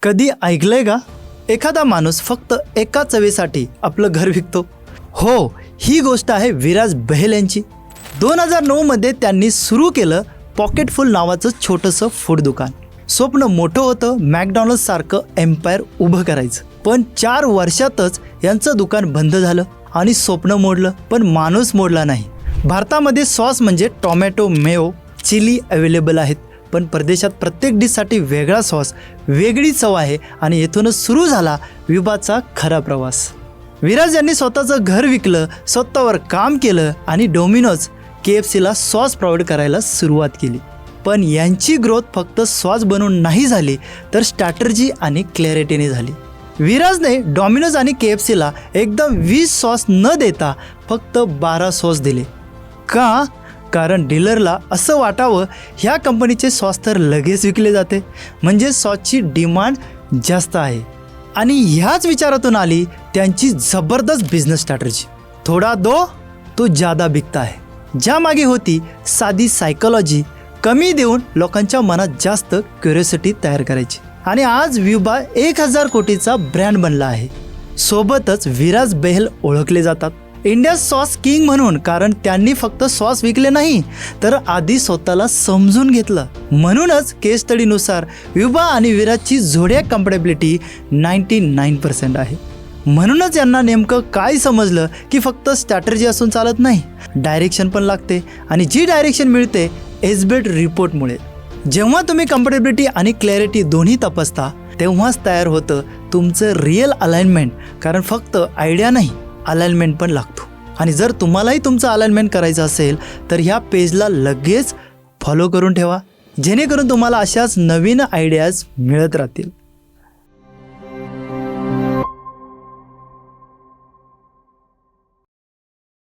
कधी ऐकलंय का एखादा माणूस फक्त एका चवीसाठी आपलं घर विकतो? हो, ही गोष्ट आहे विराज बहेल यांची. 2009 मध्ये त्यांनी सुरू केलं पॉकेटफुल नावाचं छोटंसं फूड दुकान. स्वप्न मोठं होतं, मॅकडॉनल्ड्स सारखं एम्पायर उभं करायचं. पण 4 वर्षातच यांचं दुकान बंद झालं आणि स्वप्न मोडलं, पण माणूस मोडला नाही. भारतामध्ये सॉस म्हणजे टोमॅटो, मेयो, चिली अवेलेबल आहेत, पण परदेशात प्रत्येक डिशसाठी वेगळा सॉस, वेगळी चव आहे आणि येथूनच सुरू झाला विवाचा खरा प्रवास. विराज यांनी स्वतःचं घर विकलं, स्वतःवर काम केलं आणि डोमिनोज, KFCला सॉस प्रोव्हाइड करायला सुरुवात केली. पण यांची ग्रोथ फक्त सॉस बनवून नाही झाली, तर स्ट्रॅटर्जी आणि क्लॅरिटीने झाली. विराजने डॉमिनोज आणि KFCला एकदम 20 सॉस न देता फक्त 12 सॉस दिले. का? कारण डीलरला असं वाटावं ह्या कंपनीचे सॉस तर लगेच विकले जाते, म्हणजे सॉसची डिमांड जास्त आहे. आणि ह्याच विचारातून आली त्यांची जबरदस्त बिझनेस स्ट्रॅटर्जी. थोडा दो तो ज्यादा बिकता है. ज्यामागे होती साधी सायकोलॉजी, कमी देऊन लोकांच्या मनात जास्त क्युरिओसिटी तयार करायची. आणि आज विवा 1000 कोटीचा ब्रँड बनला आहे. सोबतच विराज बहेल ओळखले जातात इंडिया सॉस किंग म्हणून, कारण त्यांनी फक्त सॉस विकले नाही, तर आधी स्वतःला समजून घेतलं. म्हणूनच केस स्टडीनुसार विवा आणि विराजची झोडियाक कंपॅटिबिलिटी 99% आहे. म्हणूनच यांना नेमकं काय समजलं की फक्त स्ट्रॅटर्जी असून चालत नाही, डायरेक्शन पण लागते. आणि जी डायरेक्शन मिळते एसबेट रिपोर्टमुळे. जेव्हा तुम्ही कंपॅटिबिलिटी आणि क्लॅरिटी दोन्ही तपासता, तेव्हाच तयार होतं तुमचं रिअल अलाइनमेंट. कारण फक्त आयडिया नाही, अलाइनमेंट पण लागतो. आणि जर तुम्हालाही तुमचं अलाइनमेंट करायचं असेल तर ह्या पेजला लगेच फॉलो करून ठेवा, जेणेकरून तुम्हाला अशाच नवीन आयडियाज मिळत राहतील.